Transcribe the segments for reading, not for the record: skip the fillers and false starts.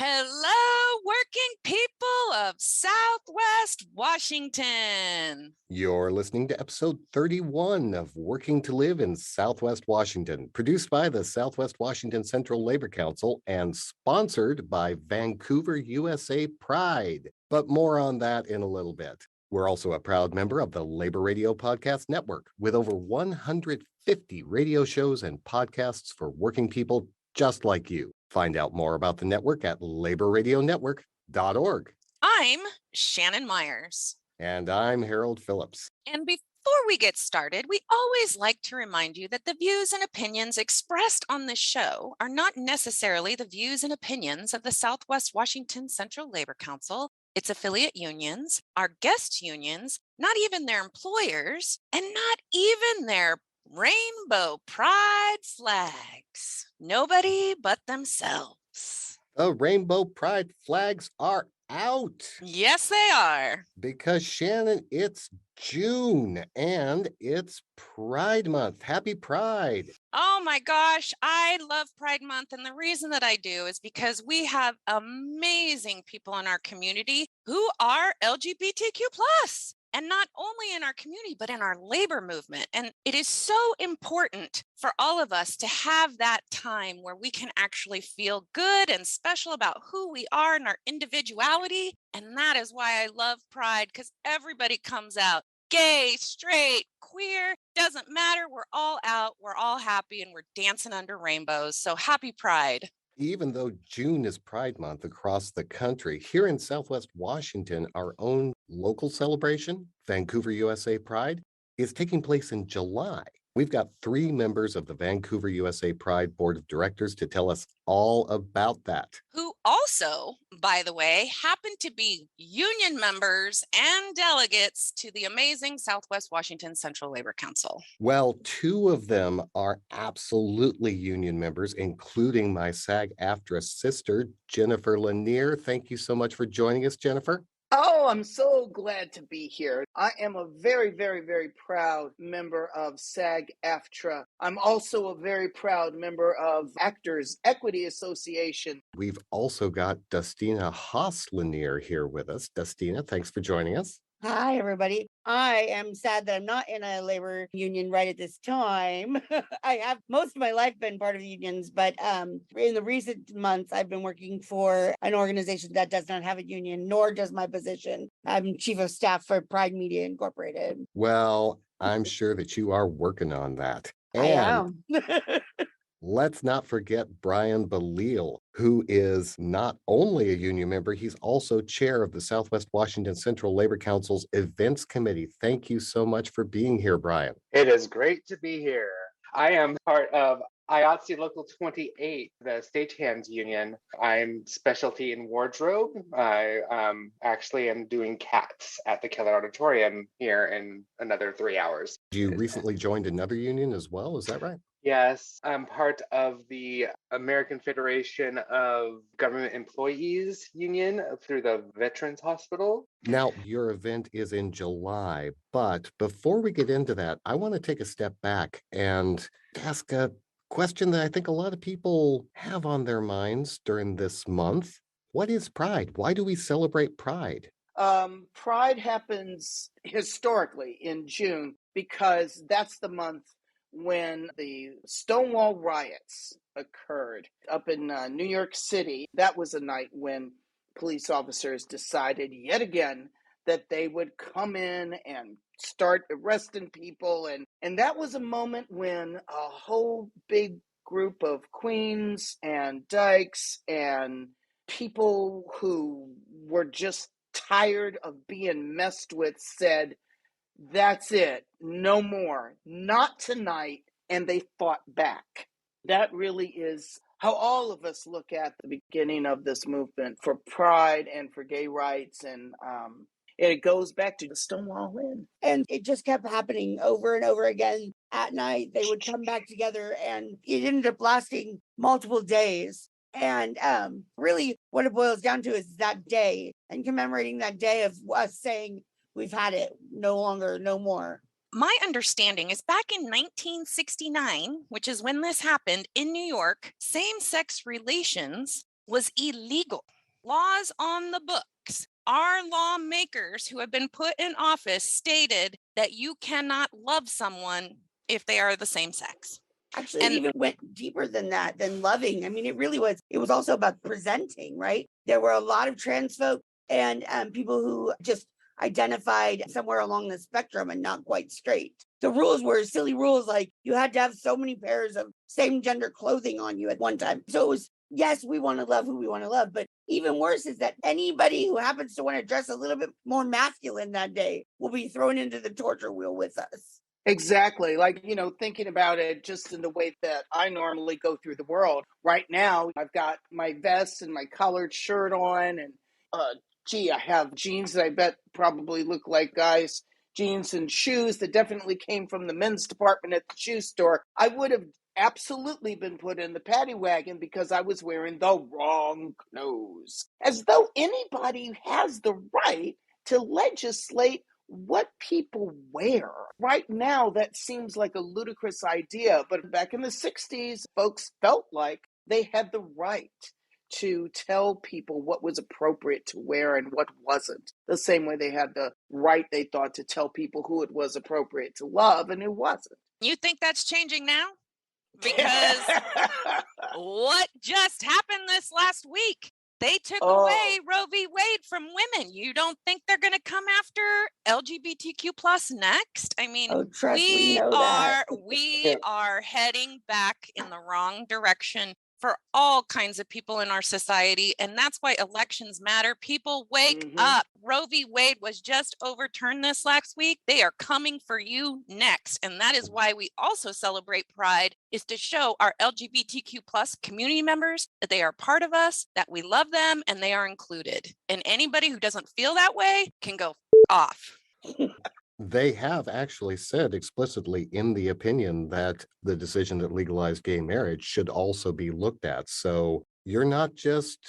Hello, working people of Southwest Washington. You're listening to episode 31 of Working to Live in Southwest Washington, produced by the Southwest Washington Central Labor Council and sponsored by Vancouver, USA Pride. But more on that in a little bit. We're also a proud member of the Labor Radio Podcast Network with over 150 radio shows and podcasts for working people just like you. Find out more about the network at laborradionetwork.org. I'm Shannon Myers. And I'm Harold Phillips. And before we get started, we always like to remind you that the views and opinions expressed on this show are not necessarily the views and opinions of the Southwest Washington Central Labor Council, its affiliate unions, our guest unions, not even their employers, and not even their rainbow pride flags. Nobody but themselves. The rainbow pride flags are out. Yes, they are. Because, Shannon, it's June and it's Pride Month. Happy Pride. Oh my gosh, I love Pride Month. And the reason that I do is because we have amazing people in our community who are LGBTQ+. And not only in our community, but in our labor movement. And it is so important for all of us to have that time where we can actually feel good and special about who we are and our individuality. And that is why I love Pride, because everybody comes out. Gay, straight, queer, doesn't matter. We're all out, we're all happy, and we're dancing under rainbows. So happy Pride. Even though June is Pride Month across the country, here in Southwest Washington, our own local celebration, Vancouver USA Pride, is taking place in July. We've got 3 members of the Vancouver USA Pride Board of Directors to tell us all about that. Who also, by the way, happen to be union members and delegates to the amazing Southwest Washington Central Labor Council. Well, 2 of them are absolutely union members, including my SAG-AFTRA sister, Jennifer Lanier. Thank you so much for joining us, Jennifer. Oh, I'm so glad to be here. I am a very, very, very proud member of SAG-AFTRA. I'm also a very proud member of Actors Equity Association. We've also got Dustina Haase-Lanier here with us. Dustina, thanks for joining us. Hi, everybody. I am sad that I'm not in a labor union right at this time. I have most of my life been part of unions, but in the recent months, I've been working for an organization that does not have a union, nor does my position. I'm chief of staff for Pride Media Incorporated. Well, I'm sure that you are working on that. I am. Let's not forget Brian Beliel, who is not only a union member, he's also chair of the Southwest Washington Central Labor Council's Events Committee. Thank you so much for being here, Brian. It is great to be here. I am part of IATSE Local 28, the stagehands union. I'm specialty in wardrobe. I actually am doing cats at the Keller Auditorium here in another 3 hours. You recently joined another union as well, is that right? Yes, I'm part of the American Federation of Government Employees Union through the Veterans Hospital. Now, your event is in July, but before we get into that, I want to take a step back and ask a question that I think a lot of people have on their minds during this month. What is Pride? Why do we celebrate Pride? Pride happens historically in June because that's the month when the Stonewall riots occurred up in New York City. That was a night when police officers decided yet again that they would come in and start arresting people. And that was a moment when a whole big group of queens and dykes and people who were just tired of being messed with said, "That's it, no more, not tonight," and they fought back. That really is how all of us look at the beginning of this movement for pride and for gay rights, and it goes back to the Stonewall Inn. And it just kept happening over and over again. At night, they would come back together, and it ended up lasting multiple days. And really what it boils down to is that day and commemorating that day of us saying, we've had it, no longer, no more. My understanding is back in 1969, which is when this happened in New York, same-sex relations was illegal. Laws on the books. Our lawmakers who have been put in office stated that you cannot love someone if they are the same sex. Actually, it even went deeper than that, than loving. I mean, it really was. It was also about presenting, right? There were a lot of trans folk and people who just identified somewhere along the spectrum and not quite straight. The rules were silly rules, like you had to have so many pairs of same gender clothing on you at one time. So it was, yes, we want to love who we want to love, but even worse is that anybody who happens to want to dress a little bit more masculine that day will be thrown into the torture wheel with us. Exactly. Like, thinking about it just in the way that I normally go through the world. Right now, I've got my vest and my collared shirt on, and I have jeans that I bet probably look like guys' jeans and shoes that definitely came from the men's department at the shoe store. I would have absolutely been put in the paddy wagon because I was wearing the wrong clothes. As though anybody has the right to legislate what people wear. Right now, that seems like a ludicrous idea, but back in the 60s, folks felt like they had the right to tell people what was appropriate to wear and what wasn't. The same way they had the right, they thought, to tell people who it was appropriate to love and who wasn't. You think that's changing now? Because what just happened this last week? They took away Roe v. Wade from women. You don't think they're going to come after LGBTQ plus next? I mean, we are heading back in the wrong direction for all kinds of people in our society. And that's why elections matter. People wake up. Roe v. Wade was just overturned this last week. They are coming for you next. And that is why we also celebrate Pride, is to show our LGBTQ plus community members that they are part of us, that we love them, and they are included. And anybody who doesn't feel that way can go off. They have actually said explicitly in the opinion that the decision that legalized gay marriage should also be looked at. So you're not just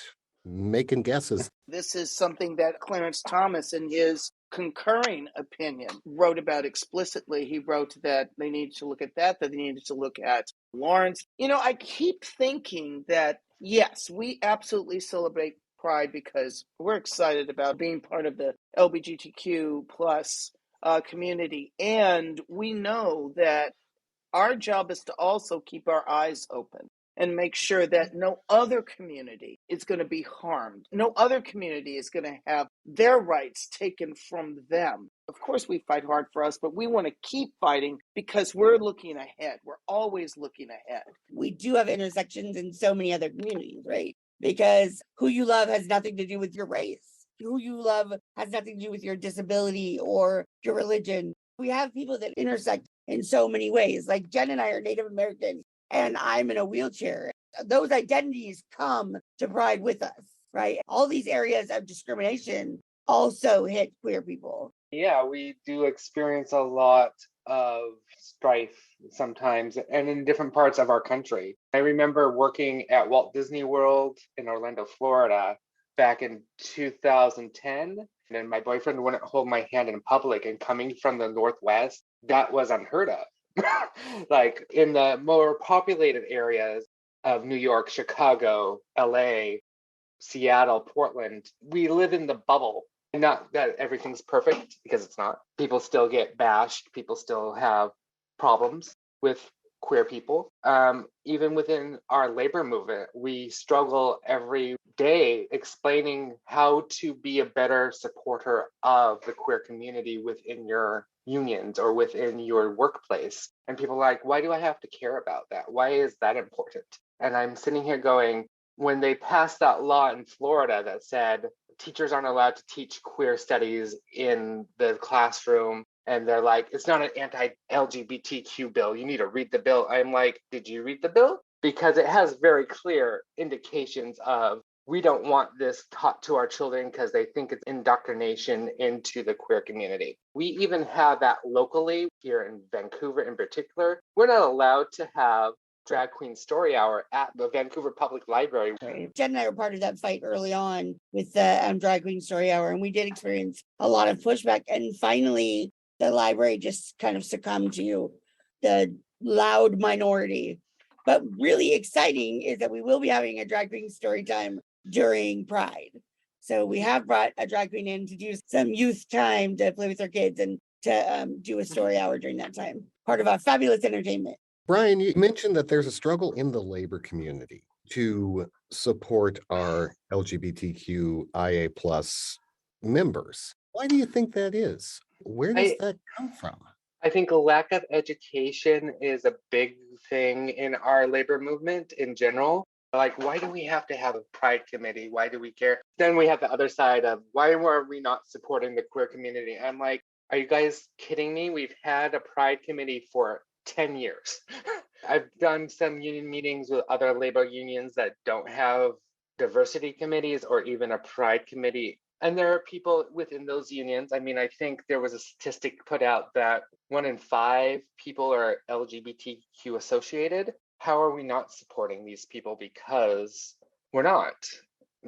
making guesses. This is something that Clarence Thomas, in his concurring opinion, wrote about explicitly. He wrote that they needed to look at that they needed to look at Lawrence. I keep thinking that, yes, we absolutely celebrate Pride because we're excited about being part of the LGBTQ plus community. And we know that our job is to also keep our eyes open and make sure that no other community is going to be harmed. No other community is going to have their rights taken from them. Of course, we fight hard for us, but we want to keep fighting because we're looking ahead. We're always looking ahead. We do have intersections in so many other communities, right? Because who you love has nothing to do with your race. Who you love has nothing to do with your disability or your religion. We have people that intersect in so many ways. Like Jen and I are Native American and I'm in a wheelchair. Those identities come to Pride with us, right? All these areas of discrimination also hit queer people. Yeah, we do experience a lot of strife sometimes and in different parts of our country. I remember working at Walt Disney World in Orlando, Florida, back in 2010, and my boyfriend wouldn't hold my hand in public, and coming from the Northwest, that was unheard of. Like in the more populated areas of New York, Chicago, LA, Seattle, Portland, we live in the bubble. Not that everything's perfect, because it's not. People still get bashed. People still have problems with queer people. Even within our labor movement, we struggle every day explaining how to be a better supporter of the queer community within your unions or within your workplace. And people are like, why do I have to care about that? Why is that important? And I'm sitting here going, when they passed that law in Florida that said teachers aren't allowed to teach queer studies in the classroom, and they're like, it's not an anti-LGBTQ bill, you need to read the bill. I'm like, did you read the bill? Because it has very clear indications of, we don't want this taught to our children because they think it's indoctrination into the queer community. We even have that locally here in Vancouver in particular. We're not allowed to have drag queen story hour at the Vancouver Public Library. Right. Jen and I were part of that fight early on with the drag queen story hour, and we did experience a lot of pushback. And finally, the library just kind of succumbed to the loud minority. But really exciting is that we will be having a drag queen story time during Pride. So we have brought a drag queen in to do some youth time to play with our kids and to do a story hour during that time. Part of our fabulous entertainment. Brian, you mentioned that there's a struggle in the labor community to support our LGBTQIA plus members. Why do you think that is? Where does that come from? I think a lack of education is a big thing in our labor movement in general. Like, why do we have to have a pride committee? Why do we care? Then we have the other side of why are we not supporting the queer community? I'm like, are you guys kidding me? We've had a pride committee for 10 years. I've done some union meetings with other labor unions that don't have diversity committees or even a pride committee. And there are people within those unions. I mean, I think there was a statistic put out that 1 in 5 people are LGBTQ associated. How are we not supporting these people? Because we're not.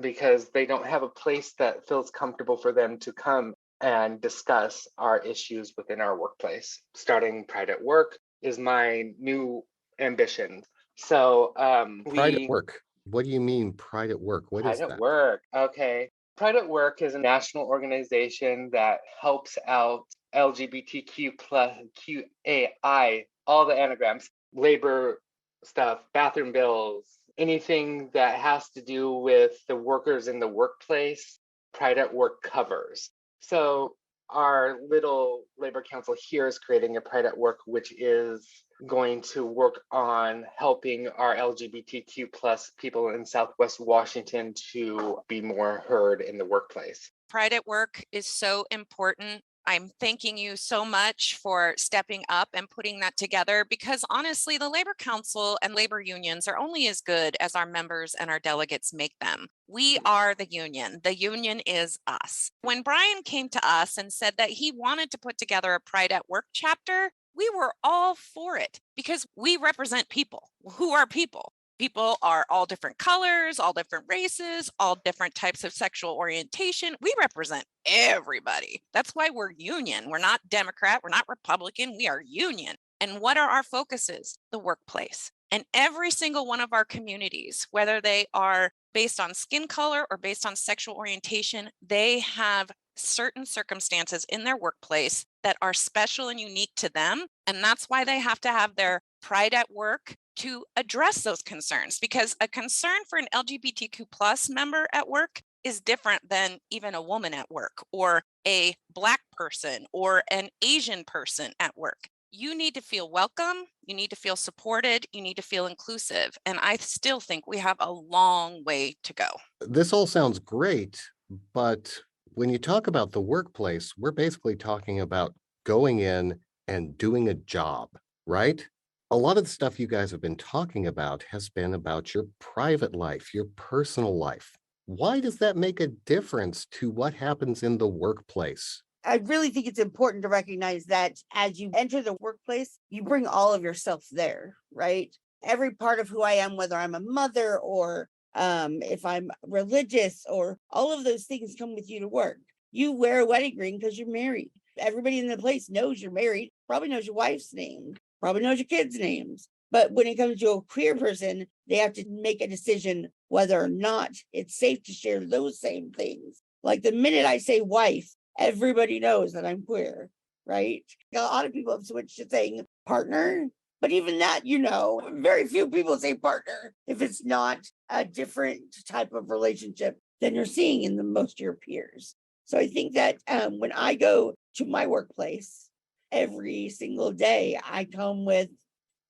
Because they don't have a place that feels comfortable for them to come and discuss our issues within our workplace. Starting Pride at Work is my new ambition. So Pride at Work. What do you mean Pride at Work? What is that? Pride at Work. Okay. Pride at Work is a national organization that helps out LGBTQ plus QAI, all the anagrams, labor stuff, bathroom bills, anything that has to do with the workers in the workplace, Pride at Work covers. So our little labor council here is creating a Pride at Work, which is going to work on helping our LGBTQ plus people in Southwest Washington to be more heard in the workplace. Pride at Work is so important. I'm thanking you so much for stepping up and putting that together, because honestly, the Labor Council and labor unions are only as good as our members and our delegates make them. We are the union. The union is us. When Brian came to us and said that he wanted to put together a Pride at Work chapter, we were all for it because we represent people. Who are people? People are all different colors, all different races, all different types of sexual orientation. We represent everybody. That's why we're union. We're not Democrat. We're not Republican. We are union. And what are our focuses? The workplace. And every single one of our communities, whether they are based on skin color or based on sexual orientation, they have certain circumstances in their workplace that are special and unique to them. And that's why they have to have their Pride at Work to address those concerns, because a concern for an LGBTQ plus member at work is different than even a woman at work or a Black person or an Asian person at work. You need to feel welcome. You need to feel supported. You need to feel inclusive. And I still think we have a long way to go. This all sounds great, but when you talk about the workplace, we're basically talking about going in and doing a job, right? A lot of the stuff you guys have been talking about has been about your private life, your personal life. Why does that make a difference to what happens in the workplace? I really think it's important to recognize that as you enter the workplace, you bring all of yourself there, right? Every part of who I am, whether I'm a mother or if I'm religious, or all of those things come with you to work. You wear a wedding ring because you're married. Everybody in the place knows you're married, probably knows your wife's name, probably knows your kids' names. But when it comes to a queer person, they have to make a decision whether or not it's safe to share those same things. Like the minute I say wife, everybody knows that I'm queer, right? A lot of people have switched to saying partner, but even that, very few people say partner if it's not a different type of relationship than you're seeing in the most of your peers. So I think that when I go to my workplace every single day, I come with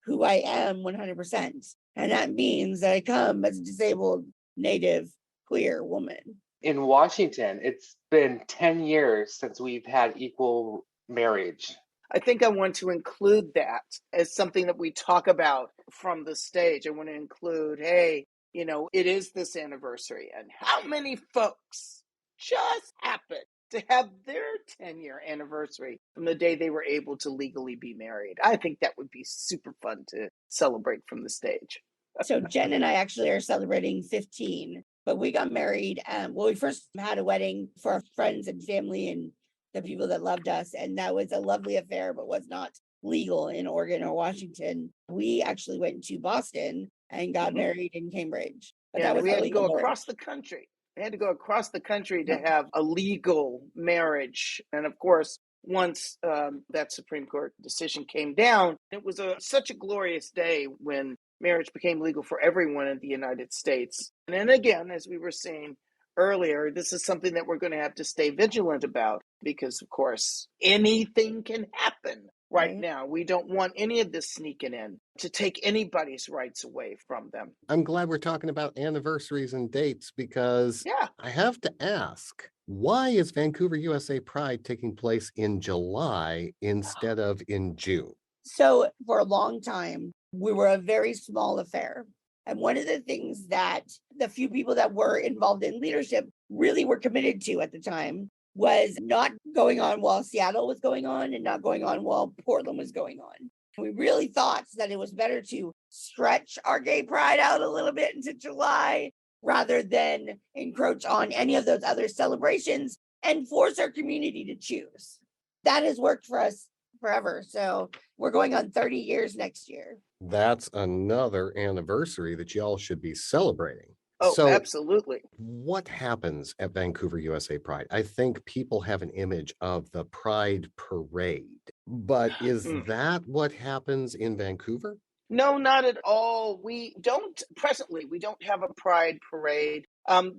who I am 100%. And that means that I come as a disabled, Native, queer woman. In Washington, it's been 10 years since we've had equal marriage. I think I want to include that as something that we talk about from the stage. I want to include, hey, it is this anniversary, and how many folks just happened to have their 10-year anniversary from the day they were able to legally be married. I think that would be super fun to celebrate from the stage. So Jen and I actually are celebrating 15, but we got married. We first had a wedding for our friends and family and the people that loved us, and that was a lovely affair, but was not legal in Oregon or Washington. We actually went to Boston and got married in Cambridge. But that And was we a had to legal go marriage. across the country. We had to go across the country to Yeah. have a legal marriage. And of course, once that Supreme Court decision came down, it was such a glorious day when marriage became legal for everyone in the United States. And then again, as we were saying earlier, this is something that we're going to have to stay vigilant about because, of course, anything can happen right now. We don't want any of this sneaking in to take anybody's rights away from them. I'm glad we're talking about anniversaries and dates because I have to ask, why is Vancouver USA Pride taking place in July instead of in June? So for a long time, we were a very small affair. And one of the things that the few people that were involved in leadership really were committed to at the time was not going on while Seattle was going on and not going on while Portland was going on. We really thought that it was better to stretch our gay pride out a little bit into July rather than encroach on any of those other celebrations and force our community to choose. That has worked for us forever. So we're going on 30 years next year. That's another anniversary that y'all should be celebrating. Oh, so absolutely. What happens at Vancouver USA Pride? I think people have an image of the Pride Parade, but is that what happens in Vancouver? No, not at all. We don't have a Pride Parade.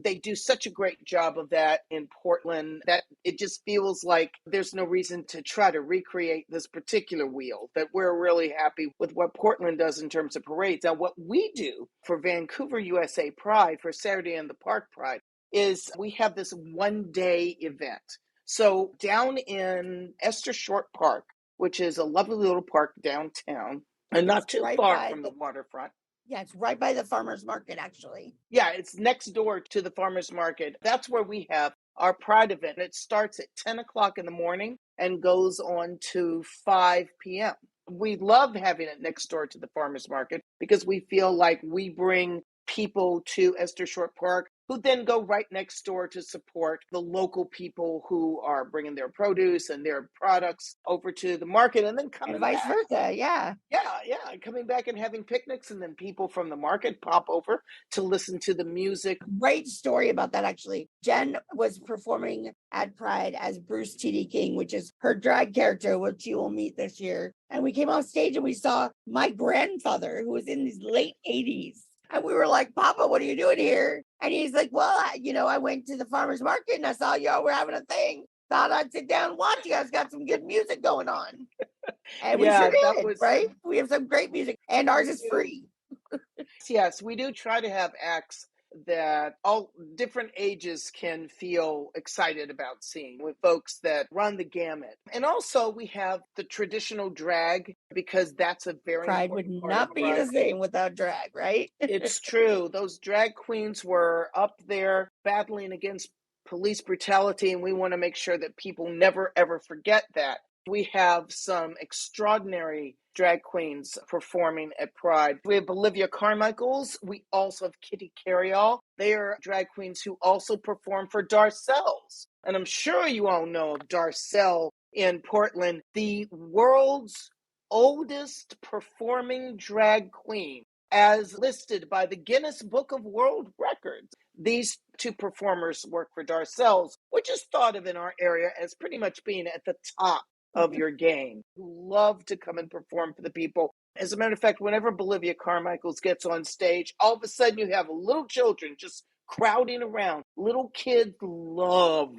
They do such a great job of that in Portland that it just feels like there's no reason to try to recreate this particular wheel, that we're really happy with what Portland does in terms of parades. Now, what we do for Vancouver USA Pride, for Saturday in the Park Pride, is we have this one-day event. So down in Esther Short Park, which is a lovely little park downtown, and not too far from the waterfront. Yeah, it's right by the farmer's market, actually. Yeah, it's next door to the farmer's market. That's where we have our Pride event. It starts at 10 o'clock in the morning and goes on to 5 p.m. We love having it next door to the farmer's market because we feel like we bring people to Esther Short Park who then go right next door to support the local people who are bringing their produce and their products over to the market and then coming back. And vice versa, yeah. Yeah, coming back and having picnics, and then people from the market pop over to listen to the music. Great story about that, actually. Jen was performing at Pride as Bruce T.D. King, which is her drag character, which you will meet this year. And we came off stage and we saw my grandfather, who was in his late 80s. And we were like, Papa, what are you doing here? And he's like, well, I went to the farmer's market and I saw y'all were having a thing. Thought I'd sit down and watch. You guys got some good music going on. And we sure did, right? We have some great music and ours is free. Yes, we do try to have acts that all different ages can feel excited about seeing, with folks that run the gamut. And also we have the traditional drag, because that's a very Pride would not be the same without drag, right? It's true. Those drag queens were up there battling against police brutality, and we want to make sure that people never ever forget that. We have some extraordinary drag queens performing at Pride. We have Olivia Carmichaels. We also have Kitty Carryall. They are drag queens who also perform for Darcel's. And I'm sure you all know of Darcel in Portland, the world's oldest performing drag queen, as listed by the Guinness Book of World Records. These two performers work for Darcel's, which is thought of in our area as pretty much being at the top of your game, who love to come and perform for the people. As a matter of fact, whenever Olivia Carmichaels gets on stage, all of a sudden you have little children just crowding around. Little kids love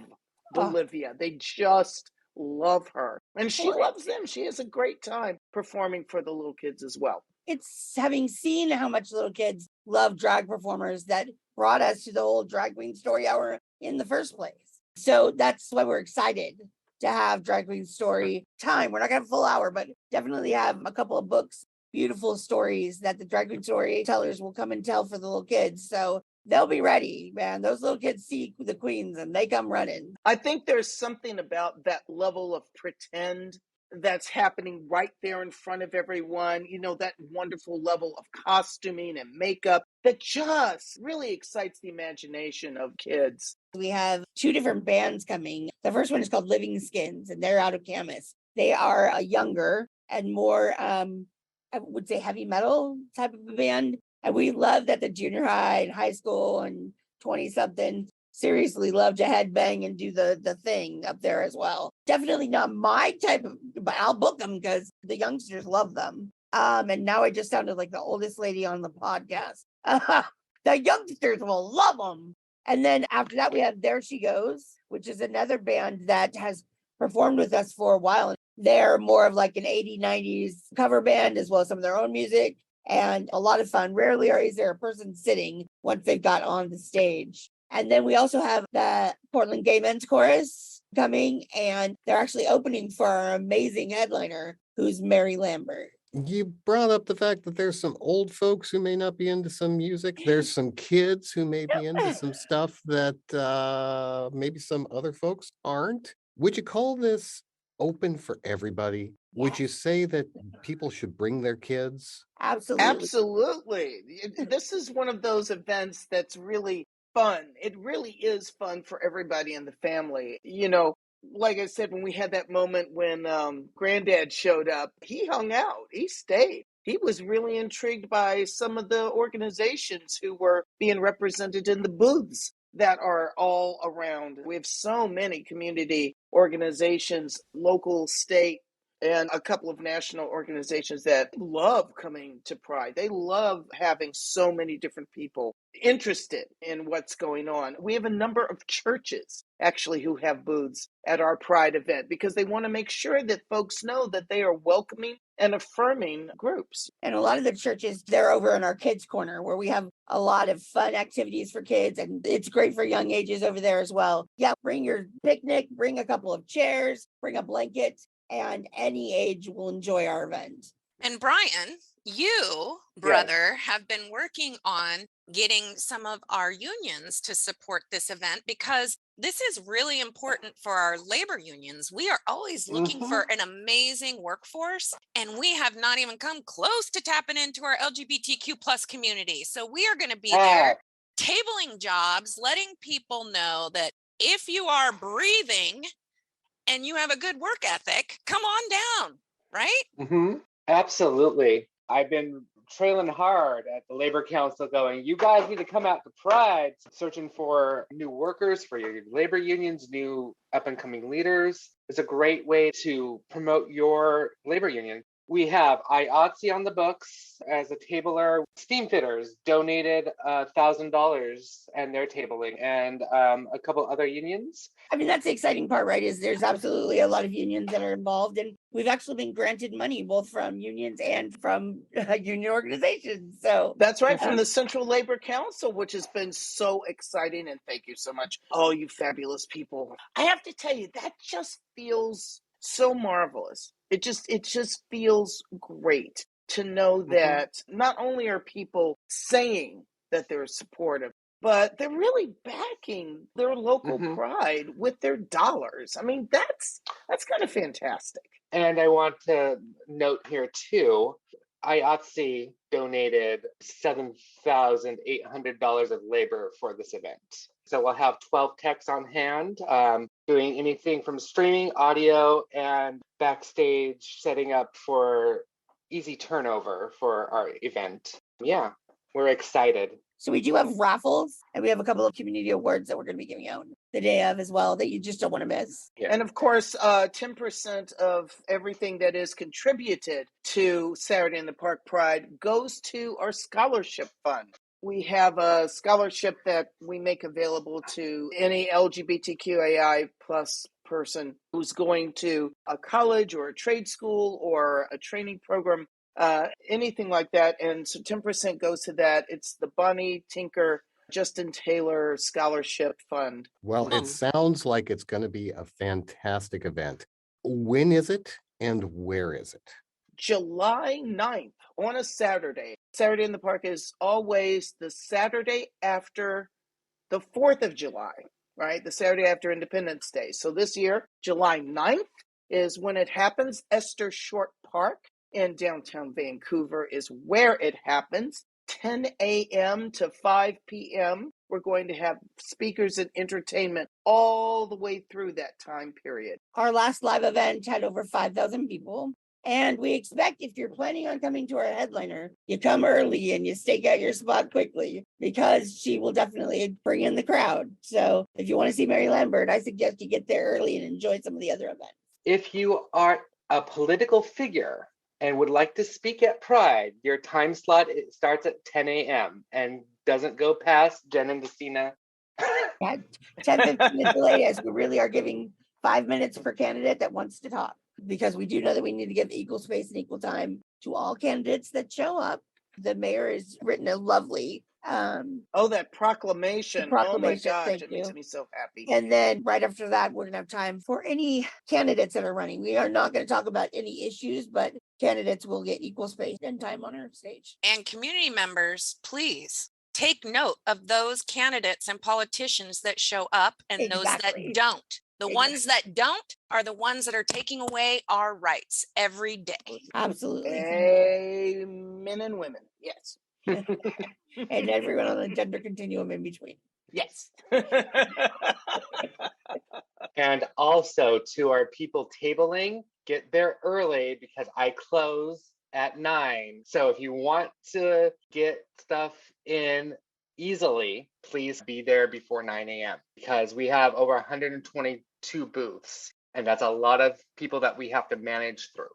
Olivia. They just love her. And she loves them. She has a great time performing for the little kids as well. It's having seen how much little kids love drag performers that brought us to the whole drag queen story hour in the first place. So that's why we're excited to have drag queen story time. We're not gonna have a full hour, but definitely have a couple of books, beautiful stories that the drag queen storytellers will come and tell for the little kids. So they'll be ready, man. Those little kids see the queens and they come running. I think there's something about that level of pretend that's happening right there in front of everyone. You know, that wonderful level of costuming and makeup that just really excites the imagination of kids. We have two different bands coming. The first one is called Living Skins, and they're out of Camas. They are younger. and more, I would say heavy metal type of a band. And we love that the junior high and high school and 20 something seriously love to headbang and do the thing up there as well. Definitely not my type of, but I'll book them because the youngsters love them. And now I just sounded like the oldest lady on the podcast. The youngsters will love them. And then after that, we have There She Goes, which is another band that has performed with us for a while. They're more of like an 80s, 90s cover band, as well as some of their own music, and a lot of fun. Rarely is there a person sitting once they've got on the stage. And then we also have the Portland Gay Men's Chorus coming, and they're actually opening for our amazing headliner, who's Mary Lambert. You brought up the fact that there's some old folks who may not be into some music. There's some kids who may be into some stuff that maybe some other folks aren't. Would you call this open for everybody? Would you say that people should bring their kids? Absolutely. Absolutely. This is one of those events that's really fun. It really is fun for everybody in the family. You know, like I said, when we had that moment when Granddad showed up, he hung out, he stayed. He was really intrigued by some of the organizations who were being represented in the booths that are all around. We have so many community organizations, local, state, and a couple of national organizations that love coming to Pride. They love having so many different people interested in what's going on. We have a number of churches actually who have booths at our Pride event because they want to make sure that folks know that they are welcoming and affirming groups. And a lot of the churches, they're over in our kids' corner where we have a lot of fun activities for kids, and it's great for young ages over there as well. Yeah, bring your picnic, bring a couple of chairs, bring a blanket, and any age will enjoy our event. And Brian, you, brother, have been working on getting some of our unions to support this event because this is really important for our labor unions. We are always looking for an amazing workforce, and we have not even come close to tapping into our LGBTQ plus community. So we are going to be there tabling jobs, letting people know that if you are breathing and you have a good work ethic, come on down, right? Absolutely. I've been trailing hard at the Labor Council going, you guys need to come out to Pride, searching for new workers for your labor unions, new up and coming leaders. It's a great way to promote your labor union. We have IATSE on the books as a tabler. Steam Fitters donated $1,000 and they're tabling, and a couple other unions. I mean, that's the exciting part, right? Is there's absolutely a lot of unions that are involved, and we've actually been granted money both from unions and from union organizations. So that's right, from the Central Labor Council, which has been so exciting. And thank you so much, all you fabulous people. I have to tell you, that just feels so marvelous. It just feels great to know that not only are people saying that they're supportive, but they're really backing their local pride with their dollars. I mean, that's kind of fantastic. And I want to note here too, IATSE donated $7,800 of labor for this event. So we'll have 12 techs on hand, doing anything from streaming, audio, and backstage setting up for easy turnover for our event. Yeah, we're excited. So we do have raffles, and we have a couple of community awards that we're going to be giving out the day of as well that you just don't want to miss. Yeah. And of course, 10% of everything that is contributed to Saturday in the Park Pride goes to our scholarship fund. We have a scholarship that we make available to any LGBTQAI plus person who's going to a college or a trade school or a training program, anything like that. And so 10% goes to that. It's the Bonnie Tinker Justin Taylor Scholarship Fund. Well, it sounds like it's going to be a fantastic event. When is it and where is it? July 9th on a Saturday. Saturday in the Park is always the Saturday after the 4th of July, right? The Saturday after Independence Day. So this year, July 9th is when it happens. Esther Short Park in downtown Vancouver is where it happens. 10 a.m. to 5 p.m. We're going to have speakers and entertainment all the way through that time period. Our last live event had over 5,000 people. And we expect if you're planning on coming to our headliner, you come early and you stake out your spot quickly because she will definitely bring in the crowd. So if you want to see Mary Lambert, I suggest you get there early and enjoy some of the other events. If you are a political figure and would like to speak at Pride, your time slot starts at 10 a.m. and doesn't go past Jen and Dustina. Yeah, 10-15 minutes delay as we really are giving 5 minutes per candidate that wants to talk, because we do know that we need to give equal space and equal time to all candidates that show up. The mayor has written a lovely that proclamation. Oh my gosh, it makes me so happy. And then right after that, we're gonna have time for any candidates that are running. We are not going to talk about any issues, but candidates will get equal space and time on our stage. And community members, please take note of those candidates and politicians that show up and those that don't. The ones that don't are the ones that are taking away our rights every day. Absolutely. Amen and women. Yes. And everyone on the gender continuum in between. Yes. And also to our people tabling, get there early because I close at 9. So if you want to get stuff in easily, please be there before 9 a.m. because we have over 122 booths. And that's a lot of people that we have to manage through.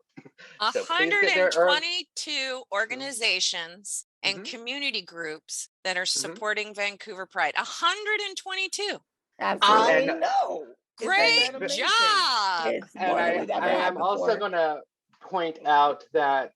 So 122 organizations and community groups that are supporting Vancouver Pride. 122. Absolutely. I know. Great job. And I am also going to point out that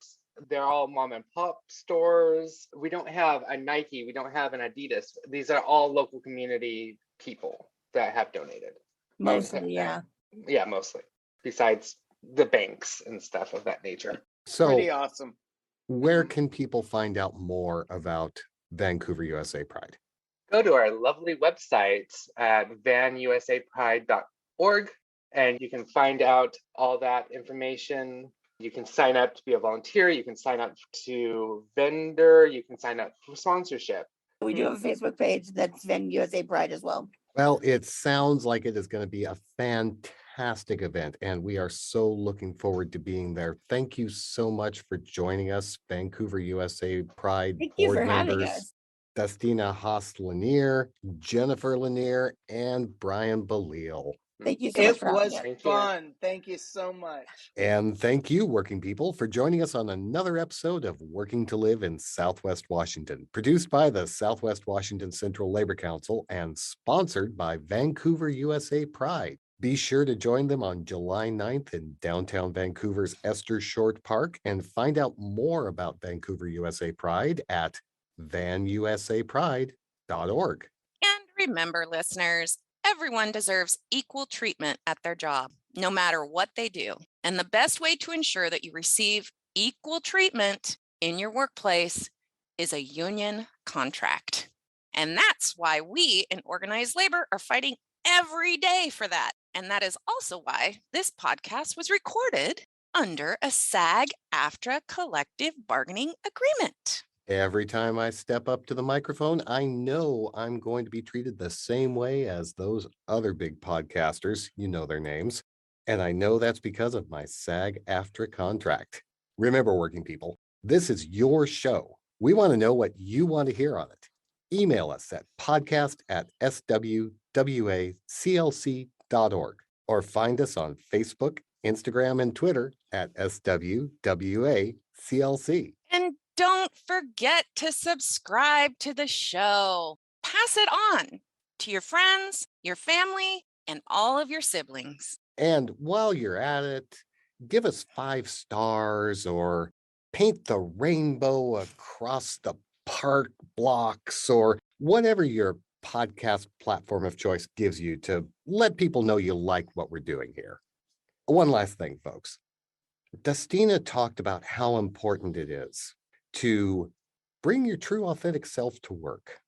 they're all mom and pop stores. We don't have a Nike. We don't have an Adidas. These are all local community people that have donated. Mostly, yeah. Yeah, mostly. Besides the banks and stuff of that nature. So pretty awesome. Where can people find out more about Vancouver USA Pride? Go to our lovely website at vanusapride.org and you can find out all that information. You can sign up to be a volunteer. You can sign up to vendor. You can sign up for sponsorship. We do have a Facebook page that's Van USA Pride as well. Well, it sounds like it is going to be a fantastic event, and we are so looking forward to being there. Thank you so much for joining us, Vancouver USA Pride board members, Dustina Haase-Lanier, Jennifer Lanier, and Brian Beliel. Thank you so much. It was fun. Thank you so much. And thank you, working people, for joining us on another episode of Working to Live in Southwest Washington, produced by the Southwest Washington Central Labor Council and sponsored by Vancouver USA Pride. Be sure to join them on July 9th in downtown Vancouver's Esther Short Park and find out more about Vancouver USA Pride at vanusapride.org. And remember, listeners, everyone deserves equal treatment at their job, no matter what they do. And the best way to ensure that you receive equal treatment in your workplace is a union contract. And that's why we in organized labor are fighting every day for that. And that is also why this podcast was recorded under a SAG-AFTRA collective bargaining agreement. Every time I step up to the microphone, I know I'm going to be treated the same way as those other big podcasters. You know their names. And I know that's because of my SAG-AFTRA contract. Remember, working people, this is your show. We want to know what you want to hear on it. Email us at podcast@swwaclc.org or find us on Facebook, Instagram, and Twitter at SWWACLC. And don't forget to subscribe to the show. Pass it on to your friends, your family, and all of your siblings. And while you're at it, give us 5 stars or paint the rainbow across the park blocks or whatever your podcast platform of choice gives you to let people know you like what we're doing here. One last thing, folks. Dustina talked about how important it is to bring your true authentic self to work.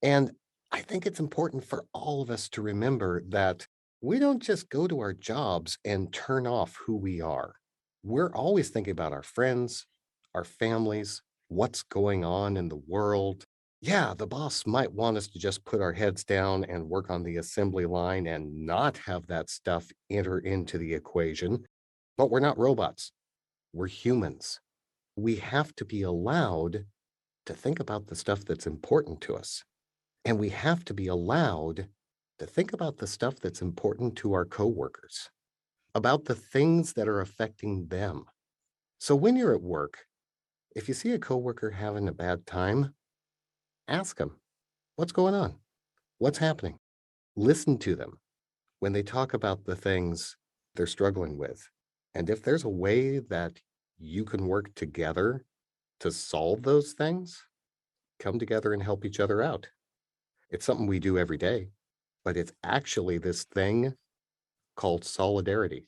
And I think it's important for all of us to remember that we don't just go to our jobs and turn off who we are. We're always thinking about our friends, our families, what's going on in the world. Yeah, the boss might want us to just put our heads down and work on the assembly line and not have that stuff enter into the equation, but we're not robots. We're humans. We have to be allowed to think about the stuff that's important to us. And we have to be allowed to think about the stuff that's important to our coworkers, about the things that are affecting them. So when you're at work, if you see a coworker having a bad time, ask them, what's going on? What's happening? Listen to them when they talk about the things they're struggling with. And if there's a way that you can work together to solve those things, come together and help each other out. It's something we do every day, but it's actually this thing called solidarity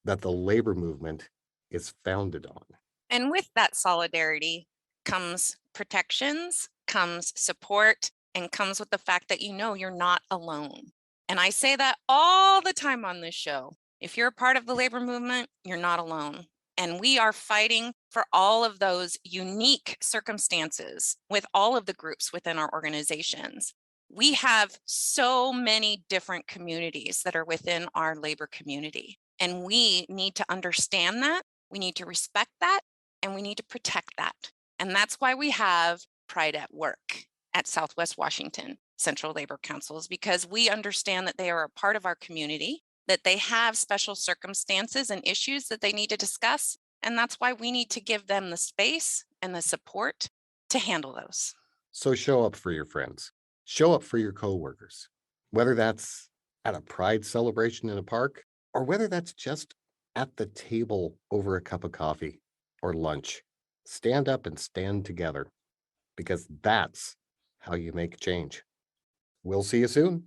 that the labor movement is founded on. And with that solidarity comes protections, comes support, and comes with the fact that you know you're not alone. And I say that all the time on this show. If you're a part of the labor movement, you're not alone. And we are fighting for all of those unique circumstances with all of the groups within our organizations. We have so many different communities that are within our labor community. And we need to understand that. We need to respect that. And we need to protect that. And that's why we have Pride at Work at Southwest Washington Central Labor Councils, because we understand that they are a part of our community, that they have special circumstances and issues that they need to discuss. And that's why we need to give them the space and the support to handle those. So show up for your friends, show up for your coworkers, whether that's at a pride celebration in a park or whether that's just at the table over a cup of coffee or lunch. Stand up and stand together, because that's how you make change. We'll see you soon.